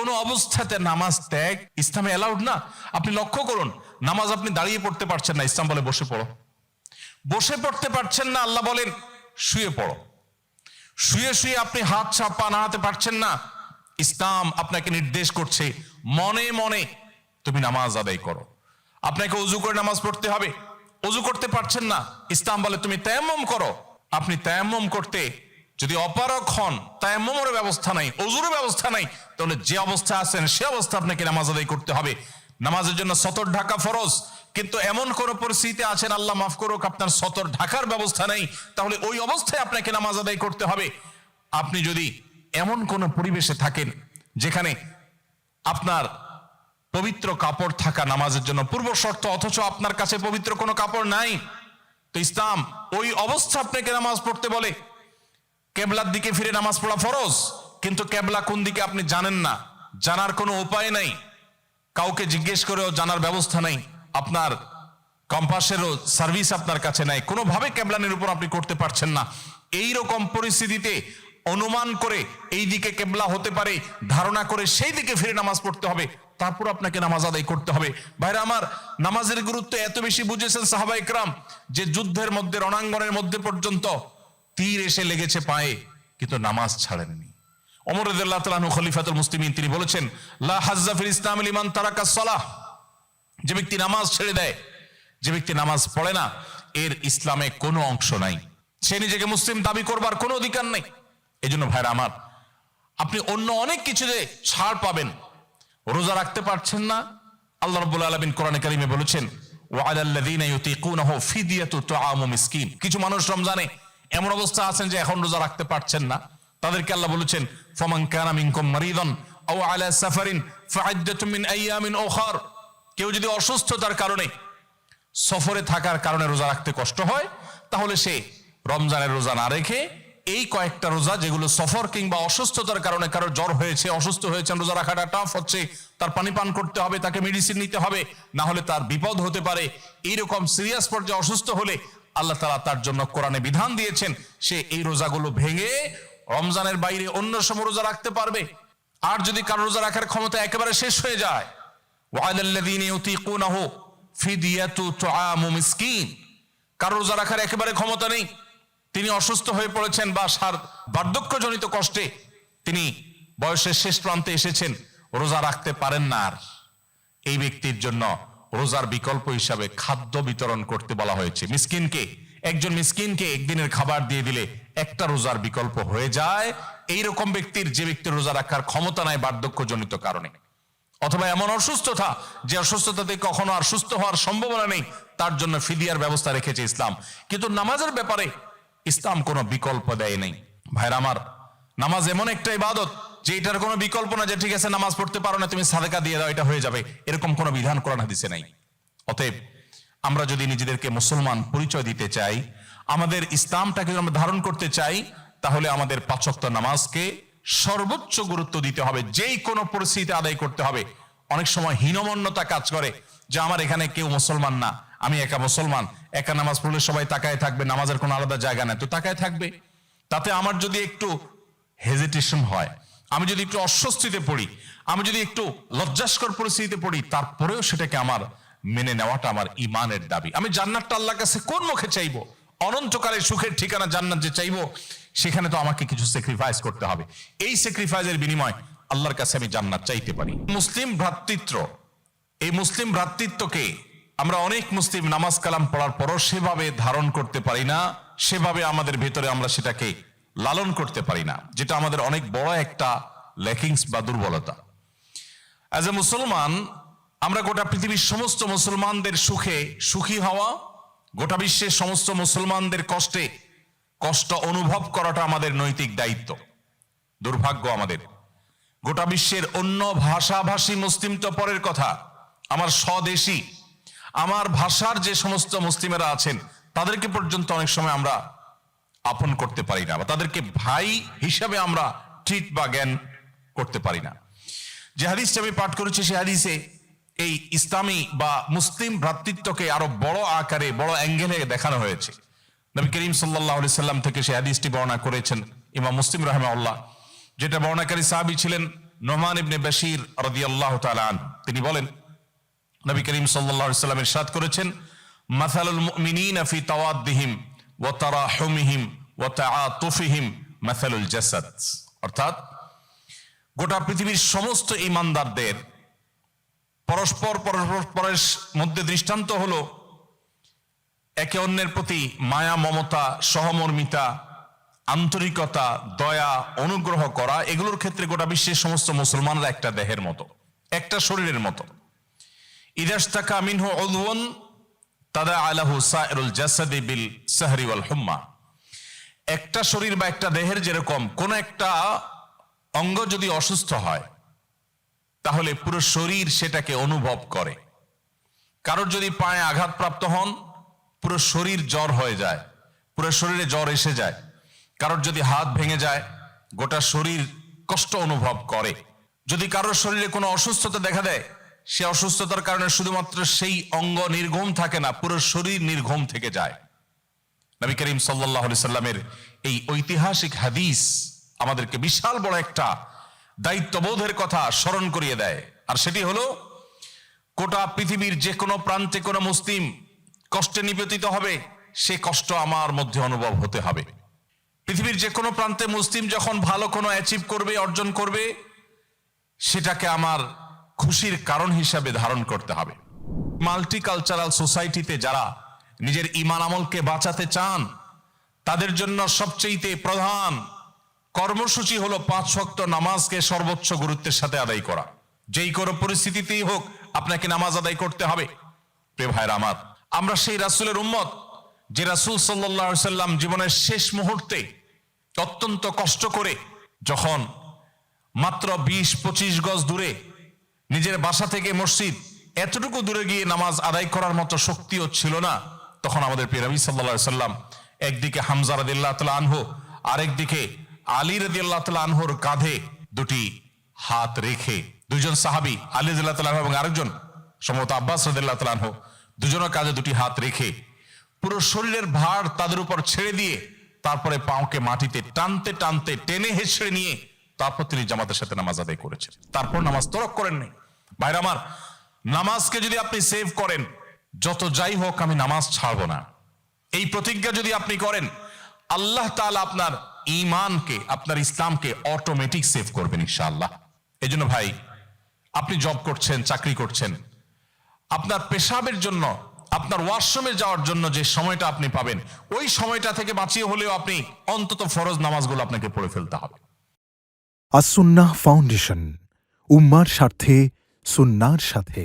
কোন অবস্থাতে নামাজ ত্যাগ ইসলামে অ্যালাউড না। আপনি লক্ষ্য করুন, নামাজ আপনি দাঁড়িয়ে পড়তে পারছেন না, ইসলাম বলে বসে পড়ো। বসে পড়তে পারছেন না, আল্লাহ বলেন শুয়ে পড়ো। শুয়ে শুয়ে আপনি হাত পা নাড়াতে পারছেন না, ইসলাম আপনাকে নির্দেশ করছে মনে মনে তুমি নামাজ আদায় করো। আপনাকে ওযু করে নামাজ পড়তে হবে, ওযু করতে পারছেন না, ইসলাম বলে তুমি তায়াম্মুম করো। আপনি তায়াম্মুম করতে যদি অপারগ হন, তায়াম্মুমের ব্যবস্থা নাই, ওযুর ব্যবস্থা নাই, তাহলে যে অবস্থা আছেন সে অবস্থা আপনাকে নামাজ আদায় করতে হবে। নামাজের জন্য সতর ঢাকা ফরজ, কিন্তু এমন কোন পরিস্থিতিতে আছেন, আল্লাহ মাফ করুক, আপনার সতর ঢাকার ব্যবস্থা নেই, তাহলে ওই অবস্থায় আপনাকে নামাজ আদায় করতে হবে। আপনি যদি এমন কোন পরিবেশে থাকেন যেখানে আপনার পবিত্র কাপড় থাকা নামাজের জন্য পূর্ব শর্ত, অথচ আপনার কাছে পবিত্র কোনো কাপড় নাই, তো ইসলাম ওই অবস্থা আপনাকে নামাজ পড়তে বলে। কেবলার দিকে ফিরে নামাজ পড়া ফরজ, কিন্তু কেবলা কোন দিকে আপনি জানেন না, জানার কোনো উপায় নাই, কাউকে জিজ্ঞেস করেও জানার ব্যবস্থা নাই, আপনার কম্পাসেরও সার্ভিস আপনার কাছে নাই, কোনোভাবে কেবলানের উপর আপনি করতে পারছেন না। এই রকম পরিস্থিতিতে অনুমান করে এই দিকে কেবলা হতে পারে ধারণা করে সেই দিকে ফিরে নামাজ পড়তে হবে, তারপর আপনাকে নামাজ আদায় করতে হবে। ভাইরা আমার, নামাজের গুরুত্ব এত বেশি বুঝেছেন সাহাবা ইকরাম যে যুদ্ধের মধ্যে, রণাঙ্গনের মধ্যে পর্যন্ত তীর এসে লেগেছে পায়ে, কিন্তু নামাজ ছাড়েননি। ওমর রাদিয়াল্লাহু তাআলা আনহু খলিফাতুল মুসলিমিন, তিনি বলেছেন লা হাজ্জা ফিল ইসলাম লিমান তারাকা সালাহ, যে ব্যক্তি নামাজ ছেড়ে দেয়, যে ব্যক্তি নামাজ পড়ে না, এর ইসলামে কোনো অংশ নাই, সে নিজেকে মুসলিম দাবি করবার কোনো অধিকার নেই। এই জন্য ভাইরা আমার, আপনি অন্য অনেক কিছুতে ছাড় পাবেন, রোজা রাখতে পারছেন না, আল্লাহ রাব্বুল আলামিন কোরআনে কারিমে বলেছেন ওয়া আলাল্লাযীনা ইউতীকুনাহু ফিদিয়াতু তুআমু মিসকিন। কিছু মানুষ রমজানে এমন অবস্থা আছেন যে এখন রোজা রাখতে পারছেন না, তাদেরকে আল্লাহ বলেছেন ফামান কানা মিনকুম মারিদান আও আলা সাফারিন ফাইদ্দাতুম মিন আইয়ামিন উখার। কেউ যদি অসুস্থতার কারণে, সফরে থাকার কারণে রোজা রাখতে কষ্ট হয়, তাহলে সে রমজানের রোজা না রেখে এই কয়েকটা রোজা, যেগুলো সফর কিংবা অসুস্থতার কারণে, কারো জ্বর হয়েছে, অসুস্থ হয়েছেন, রোজা রাখাটা টাফ হচ্ছে, তার পানি পান করতে হবে, তাকে মেডিসিন নিতে হবে, না হলে তার বিপদ হতে পারে, এইরকম সিরিয়াস পর্যায়ে অসুস্থ হলে আল্লাহ তাআলা তার জন্য কোরআনে বিধান দিয়েছেন সে এই রোজাগুলো ভেঙে রমজানের বাইরে অন্য সময় রোজা রাখতে পারবে। আর যদি কারো রোজা রাখার ক্ষমতা একেবারে শেষ হয়ে যায়, ওয়ালাল্লাযীনা ইউতীকুনাহু ফিদিয়াতু তুআমু মিসকিন, কারো রোজা রাখার একেবারে ক্ষমতা নেই, তিনি অসুস্থ হয়ে পড়েছেন বা বার্ধক্যজনিত কষ্টে তিনি বয়সের শেষ প্রান্তে এসেছেন, রোজা রাখতে পারেন না, আর এই ব্যক্তির জন্য রোজার বিকল্প হিসাবে খাদ্য বিতরণ করতে বলা হয়েছে। মিসকিনকে, একজন মিসকিনকে একদিনের খাবার দিয়ে দিলে একটা রোজার বিকল্প হয়ে যায়। এইরকম ব্যক্তির, যে ব্যক্তির রোজা রাখার ক্ষমতা নাই বার্ধক্যজনিত কারণে, অথবা এমন অসুস্থতা যে অসুস্থতাতে কখনো আর সুস্থ হওয়ার সম্ভাবনা নেই, তার জন্য ফিদিয়ার ব্যবস্থা রেখেছে ইসলাম। কিন্তু নামাজের ব্যাপারে ইসলাম কোনো বিকল্প দেয় নাই। ভাইরা আমার, নামাজ এমন একটা ইবাদত যে এটার কোনো বিকল্প না, যে ঠিক আছে নামাজ পড়তে পারো না, তুমি সাদাকা দিয়ে দাও, এটা হয়ে যাবে, এরকম কোনো বিধান কোরআন হাদিসে নাই। অতএব আমরা যদি নিজেদেরকে মুসলমান পরিচয় দিতে চাই, আমাদের ইসলামটাকে আমরা ধারণ করতে চাই, তাহলে আমাদের 5 ওয়াক্ত নামাজকে সর্বোচ্চ গুরুত্ব দিতে হবে, যেই কোনো পরিস্থিতিতে আদায় করতে হবে। অনেক সময় হীনমন্যতা কাজ করে যে আমার এখানে কেউ মুসলমান না, আমি একা মুসলমান, একা নামাজ পড়লে সবাই তাকায় থাকবে, নামাজের কোনো আলাদা জায়গা নেই, তো তাকায় থাকবে। তাতে আমার যদি একটু হেজিটেশন হয়, আমি যদি একটু অস্বস্তিতে পড়ি, আমি যদি একটু লজ্জাস্কর পরিস্থিতিতে পড়ি, তারপরেও সেটাকে আমার মেনে নেওয়াটা আমার ইমানের দাবি। আমি জান্নাতটা আল্লাহর কাছে কোন মুখে চাইবো? অনন্তকালের সুখের ঠিকানা জান্নাত যে চাইবো, সেখানে তো আমাকে কিছু স্যাক্রিফাইস করতে হবে। এই স্যাক্রিফাইসের বিনিময় আল্লাহর কাছে আমি জান্নাত চাইতে পারি। মুসলিম ভ্রাতৃত্ব, এই মুসলিম ভ্রাতৃত্বকে আমরা অনেক মুসলিম নামাজ কালাম পড়ার পরও সেভাবে ধারণ করতে পারি না, সেভাবে আমাদের ভেতরে আমরা সেটাকে লালন করতে পারি না, যেটা আমাদের অনেক বড় একটা ল্যাকিংস বা দুর্বলতা। অ্যাজ এ মুসলমান, আমরা গোটা পৃথিবীর সমস্ত মুসলমানদের সুখে সুখী হওয়া, গোটা বিশ্বের সমস্ত মুসলমানদের কষ্টে কষ্ট অনুভব করাটা আমাদের নৈতিক দায়িত্ব। দুর্ভাগ্য আমাদের, গোটা বিশ্বের অন্য ভাষাভাষী মুসলিম তো পরের কথা, আমার স্বদেশী, আমার ভাষার যে সমস্ত মুসলিমেরা আছেন, তাদেরকে পর্যন্ত অনেক সময় আমরা আপন করতে পারি না, বা তাদেরকে ভাই হিসাবে আমরা ট্রিট বা জ্ঞান করতে পারি না। যে হাদিসটা আমি পাঠ করেছি, সে হাদিসে এই ইসলামী বা মুসলিম ভ্রাতৃত্বকে আরো বড় আকারে, বড় অ্যাঙ্গেলে দেখানো হয়েছে। নবী করিম সাল্লাল্লাহু আলাইহি সাল্লাম থেকে সে হাদিসটি বর্ণনা করেছেন ইমাম মুসলিম রাহিমাহুল্লাহ, যেটা বর্ণনাকারী সাহাবী ছিলেন নোমান ইবনে বাশির রাদিয়াল্লাহু তাআলা আনহু তিনি বলেন, নবী করিম সাল্লাল্লাহু আলাইহি ওয়াসাল্লাম ইরশাদ করেছেন, মাসালুল মুমিনিনা ফি তাওয়াদ্দিহিম ওয়া তারাহুমিহিম ওয়া তাআতুফিহিম মাসালুল জাসাদ। অর্থাৎ গোটা পৃথিবীর সমস্ত ঈমানদারদের পরস্পরের মধ্যে দৃষ্টান্ত হলো একে অন্যের প্রতি মায়া, মমতা, সহমর্মিতা, আন্তরিকতা, দয়া, অনুগ্রহ করা। এগুলোর ক্ষেত্রে গোটা বিশ্বের সমস্ত মুসলমানরা একটা দেহের মতো, একটা শরীরের মতো। ইদাশতাকা মিনহু উযওয়ান তাদাআ লাহু সাইরুল জাসাদি বিল সাহরি ওয়াল হুম্মা। একটা শরীর বা একটা দেহের যেরকম কোন একটা অঙ্গ যদি অসুস্থ হয় তাহলে পুরো শরীর সেটাকে অনুভব করে। কারোর যদি পায়ে আঘাতপ্রাপ্ত হন পুরো শরীর জ্বর হয়ে যায়, পুরো শরীরে জ্বর এসে যায়। কারোর যদি হাত ভেঙে যায় গোটা শরীর কষ্ট অনুভব করে। যদি কারোর শরীরে কোনো অসুস্থতা দেখা দেয় সে অসুস্থতার কারণে শুধুমাত্র সেই অঙ্গ নির্ঘুম থাকে না, পুরো শরীর নির্ঘুম থেকে যায়। নবী করিম সাল্লাল্লাহু আলাইহি সাল্লামের এই ঐতিহাসিক হাদিস আমাদেরকে বিশাল বড় একটা দায়িত্ববোধের কথা স্মরণ করিয়ে দেয়। আর সেটি হলো গোটা পৃথিবীর যে কোনো প্রান্তে কোনো মুসলিম কষ্টে নিপতিত হবে সে কষ্ট আমার মধ্যে অনুভব হতে হবে। পৃথিবীর যে কোনো প্রান্তে মুসলিম যখন ভালো কোনো অ্যাচিভ করবে, অর্জন করবে, সেটাকে আমার খুশির কারণ হিসাবে ধারণ করতে হবে। মাল্টিকালচারাল সোসাইটিতে যারা নিজের ঈমান আমলকে বাঁচাতে চান তাদের জন্য সবচেয়ে প্রধান কর্মসূচি হলো 5 ওয়াক্ত নামাজকে সর্বোচ্চ গুরুত্বের সাথে আদায় করা। যেই কোনো পরিস্থিতিতেই হোক আপনাকে নামাজ আদায় করতে হবে। প্রিয় ভাইরা আমার, আমরা সেই রাসূলের উম্মত যে রাসূল সাল্লাল্লাহু আলাইহি সাল্লাম জীবনের শেষ মুহূর্তে অত্যন্ত কষ্ট করে যখন মাত্র 20-25 গজ দূরে নিজের বাসা থেকে মসজিদ এতটুকু দূরে গিয়ে নামাজ আদায় করার মতো শক্তিও ছিল না, তখন আমাদের প্রিয় নবী সাল্লাল্লাহু আলাইহি সাল্লাম একদিকে হামজা রাদিয়াল্লাহু তাআলা আনহু, আরেকদিকে আলী রাদিয়াল্লাহু তাআলা আনহুর কাঁধে দুটি হাত রেখে, দুইজন সাহাবী আলী রাদিয়াল্লাহু তাআলা এবং আরেকজন সম্ভবত আব্বাস রাদিয়াল্লাহু তাআলা আনহু, দুজনের কাঁধে দুটি হাত রেখে পুরো শরীরের ভার তাদের উপর ছেড়ে দিয়ে তারপরে পাওকে মাটিতে টানতে টানতে টেনে হেঁচড়ে নিয়ে তারপর তিনি জামাতের সাথে নামাজ আদায় করেছেন। তারপর নামাজ তরক করেন নাই। ভাইরা আমার, নামাজকে যদি আপনি সেভ করেন, যত যাই হোক আমি নামাজ ছাড়বো না, এই প্রতিজ্ঞা যদি আপনি করেন, আল্লাহ তাআলা আপনার ঈমানকে, আপনার ইসলামকে অটোমেটিক সেভ করবেন ইনশাআল্লাহ। এই জন্য ভাই, আপনি জব করছেন, চাকরি করছেন, আপনার পেশাবের জন্য, আপনার ওয়াশরুমে যাওয়ার জন্য যে সময়টা আপনি পাবেন, ওই সময়টা থেকে বাঁচিয়ে হলেও আপনি অন্তত ফরজ নামাজগুলো আপনাকে পড়ে ফেলতে হবে। আস-সুন্নাহ ফাউন্ডেশন, উম্মার স্বার্থে সুন্নাহর সাথে।